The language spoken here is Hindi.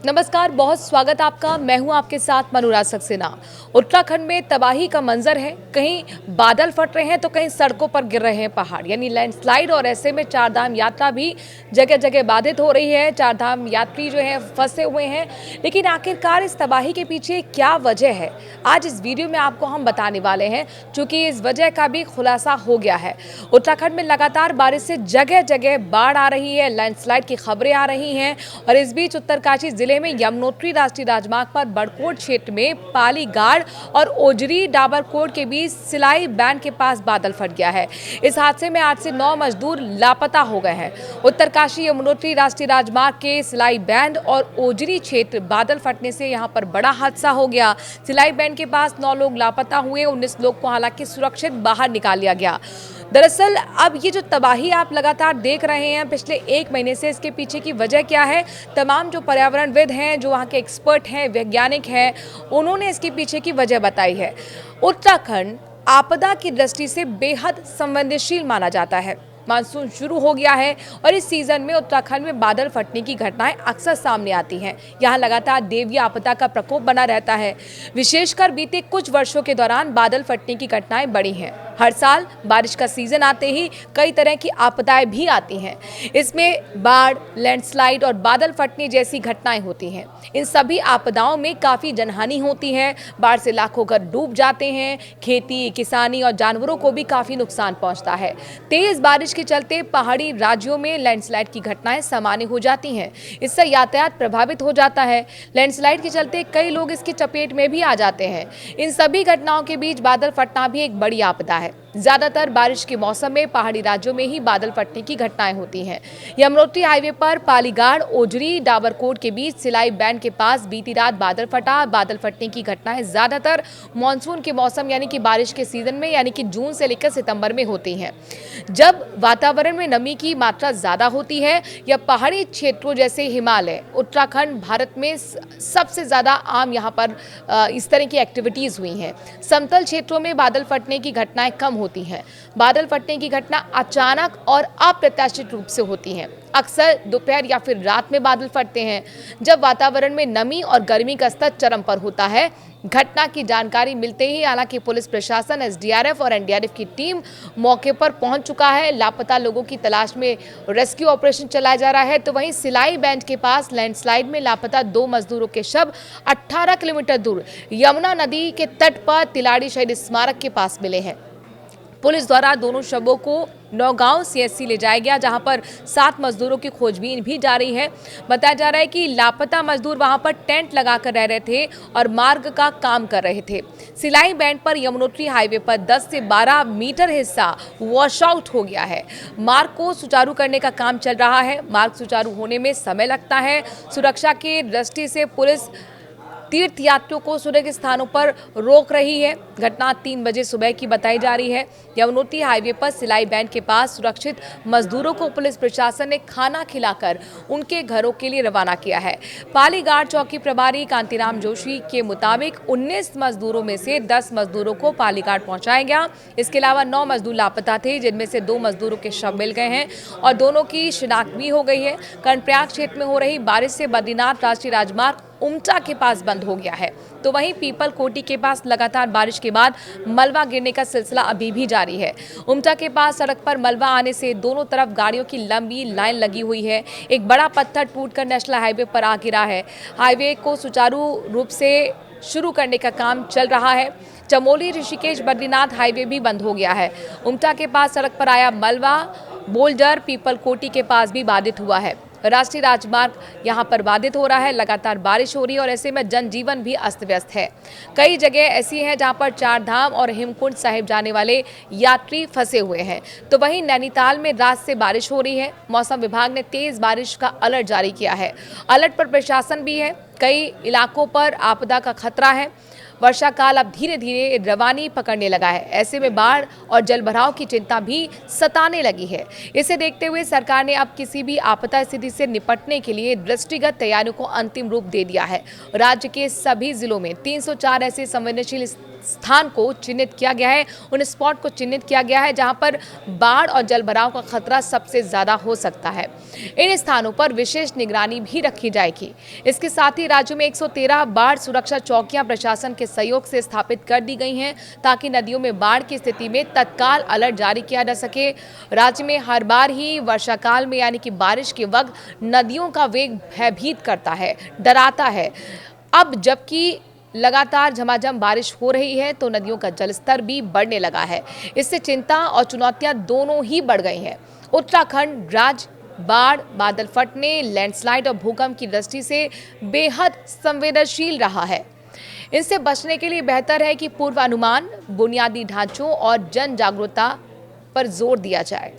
नमस्कार, बहुत स्वागत आपका। मैं हूं आपके साथ मनोराज सक्सेना। उत्तराखंड में तबाही का मंजर है। कहीं बादल फट रहे हैं तो कहीं सड़कों पर गिर रहे हैं पहाड़, यानी लैंडस्लाइड। और ऐसे में चारधाम यात्रा भी जगह जगह बाधित हो रही है। चारधाम यात्री जो है फंसे हुए हैं। लेकिन आखिरकार इस तबाही के पीछे क्या वजह है, आज इस वीडियो में आपको हम बताने वाले हैं, चूंकि इस वजह का भी खुलासा हो गया है। उत्तराखंड में लगातार बारिश से जगह जगह बाढ़ आ रही है, लैंडस्लाइड की खबरें आ रही हैं। और इस बीच उत्तरकाशी जिले में यमुनोत्री राष्ट्रीय राजमार्ग पर बड़कोट क्षेत्र में पालीगाड़ और ओजरी डाबरकोट के बीच सिलाई बैंड के पास बादल फट गया है। इस हादसे में 8 से 9 मजदूर लापता हो गए हैं। उत्तरकाशी यमुनोत्री राष्ट्रीय राजमार्ग के सिलाई बैंड और ओजरी क्षेत्र बादल फटने से यहां पर बड़ा हादसा हो गया। सिलाई बैंड के पास 9 लोग लापता हुए, 19 लोग को हालांकि सुरक्षित बाहर निकाल लिया गया। दरअसल अब ये जो तबाही आप लगातार देख रहे हैं पिछले 1 महीने से, इसके पीछे की वजह क्या है? तमाम जो पर्यावरणविद हैं, जो वहाँ के एक्सपर्ट हैं, वैज्ञानिक हैं, उन्होंने इसके पीछे की वजह बताई है। उत्तराखंड आपदा की दृष्टि से बेहद संवेदनशील माना जाता है। मानसून शुरू हो गया है और इस सीजन में उत्तराखंड में बादल फटने की घटनाएं अक्सर सामने आती हैं। यहाँ लगातार दैवीय आपदा का प्रकोप बना रहता है। विशेषकर बीते कुछ वर्षों के दौरान बादल फटने की घटनाएं बढ़ी हैं। हर साल बारिश का सीजन आते ही कई तरह की आपदाएं भी आती हैं। इसमें बाढ़, लैंडस्लाइड और बादल फटने जैसी घटनाएं होती हैं। इन सभी आपदाओं में काफ़ी जनहानि होती है। बाढ़ से लाखों घर डूब जाते हैं। खेती, किसानी और जानवरों को भी काफ़ी नुकसान पहुंचता है। तेज बारिश के चलते पहाड़ी राज्यों में लैंडस्लाइड की घटनाएं सामान्य हो जाती हैं। इससे यातायात प्रभावित हो जाता है। लैंडस्लाइड के चलते कई लोग इसकी चपेट में भी आ जाते हैं। इन सभी घटनाओं के बीच बादल फटना भी एक बड़ी आपदा है। ज्यादातर बारिश के मौसम में पहाड़ी राज्यों में ही बादल फटने की घटनाएं होती हैं। यमुनोत्री हाईवे पर पालीगाड़, ओजरी, डाबरकोट के बीच सिलाई बैंड के पास बीती रात बादल फटा। बादल फटने की घटनाएं ज्यादातर मानसून के मौसम यानी कि बारिश के सीजन में, यानी कि जून से लेकर सितंबर में होती हैं, जब वातावरण में नमी की मात्रा ज्यादा होती है या पहाड़ी क्षेत्रों जैसे हिमालय, उत्तराखंड भारत में सबसे ज्यादा आम यहाँ पर इस तरह की एक्टिविटीज हुई हैं। समतल क्षेत्रों में बादल फटने की घटनाएं कम होती हैं। बादल फटने की घटना अचानक और अप्रत्याशित रूप से होती हैं। अक्सर दोपहर या फिर रात में बादल फटते हैं, जब वातावरण में नमी और गर्मी का स्तर चरम पर होता है। घटना की जानकारी मिलते ही हालांकि पुलिस प्रशासन, एसडीआरएफ और एनडीआरएफ की टीम मौके पर पहुंच चुका है। लापता लोगों की तलाश में रेस्क्यू ऑपरेशन चलाया जा रहा है। तो वहीं सिलाई बैंड के पास लैंडस्लाइड में लापता 2 मजदूरों के शव 18 किलोमीटर दूर यमुना नदी के तट पर तिलाड़ी शहीद स्मारक के पास मिले हैं। पुलिस द्वारा दोनों शवों को नौगांव सीएचसी ले जाया गया, जहां पर 7 मजदूरों की खोजबीन भी जारी है। बताया जा रहा है कि लापता मजदूर वहां पर टेंट लगाकर रह रहे थे और मार्ग का काम कर रहे थे। सिलाई बैंड पर यमुनोत्री हाईवे पर 10 से 12 मीटर हिस्सा वॉश आउट हो गया है। मार्ग को सुचारू करने का काम चल रहा है। मार्ग सुचारू होने में समय लगता है। सुरक्षा की दृष्टि से पुलिस तीर्थ यात्रियों को सुरक्षित स्थानों पर रोक रही है। घटना 3 बजे सुबह की बताई जा रही है। यमुनोत्री हाईवे पर सिलाई बैंड के पास सुरक्षित मजदूरों को पुलिस प्रशासन ने खाना खिलाकर उनके घरों के लिए रवाना किया है। पालीगाड़ चौकी प्रभारी कांतिराम जोशी के मुताबिक 19 मजदूरों में से 10 मजदूरों को पालीगाड़ पहुंचाया गया। इसके अलावा 9 मजदूर लापता थे, जिनमें से 2 मजदूरों के शव मिल गए हैं और दोनों की शिनाख्त भी हो गई है। कर्णप्रयाग क्षेत्र में हो रही बारिश से बद्रीनाथ राष्ट्रीय राजमार्ग उमटा के पास बंद हो गया है। तो वहीं पीपल कोटी के पास लगातार बारिश के बाद मलबा गिरने का सिलसिला अभी भी जारी है। उमटा के पास सड़क पर मलबा आने से दोनों तरफ गाड़ियों की लंबी लाइन लगी हुई है। एक बड़ा पत्थर टूटकर नेशनल हाईवे पर आ गिरा है। हाईवे को सुचारू रूप से शुरू करने का काम चल रहा है। चमोली ऋषिकेश बद्रीनाथ हाईवे भी बंद हो गया है। उमटा के पास सड़क पर आया मलबा बोल्डर पीपल कोटी के पास भी बाधित हुआ है। राष्ट्रीय राजमार्ग यहां पर बाधित हो रहा है। लगातार बारिश हो रही है और ऐसे में जनजीवन भी अस्त व्यस्त है। कई जगह ऐसी हैं जहां पर चारधाम और हेमकुंड साहिब जाने वाले यात्री फंसे हुए हैं। तो वहीं नैनीताल में रात से बारिश हो रही है। मौसम विभाग ने तेज बारिश का अलर्ट जारी किया है। अलर्ट पर प्रशासन भी है। कई इलाकों पर आपदा का खतरा है। वर्षा काल अब धीरे धीरे रवानी पकड़ने लगा है। ऐसे में बाढ़ और जलभराव की चिंता भी सताने लगी है। इसे देखते हुए सरकार ने अब किसी भी आपदा स्थिति से निपटने के लिए दृष्टिगत तैयारियों को अंतिम रूप दे दिया है। राज्य के सभी जिलों में 304 ऐसे संवेदनशील स्थान को चिन्हित किया गया है, उन स्पॉट को चिन्हित किया गया है जहां पर बाढ़ और जलभराव का खतरा सबसे ज्यादा हो सकता है। इन स्थानों पर विशेष निगरानी भी रखी जाएगी। इसके साथ ही राज्य में 113 बाढ़ सुरक्षा चौकियां प्रशासन के सहयोग से स्थापित कर दी गई हैं ताकि नदियों में बाढ़ की स्थिति में तत्काल अलर्ट जारी किया जा सके। राज्य में हर बार ही वर्षा काल में यानी कि बारिश के वक्त नदियों का वेग भयभीत करता है, डराता है। अब जबकि लगातार झमाझम बारिश हो रही है तो नदियों का जलस्तर भी बढ़ने लगा है। इससे चिंता और चुनौतियां दोनों ही बढ़ गई हैं। उत्तराखंड राज्य बाढ़, बादल फटने, लैंडस्लाइड और भूकंप की दृष्टि से बेहद संवेदनशील रहा है। इनसे बचने के लिए बेहतर है कि पूर्वानुमान, बुनियादी ढांचों और जन जागरूकता पर जोर दिया जाए।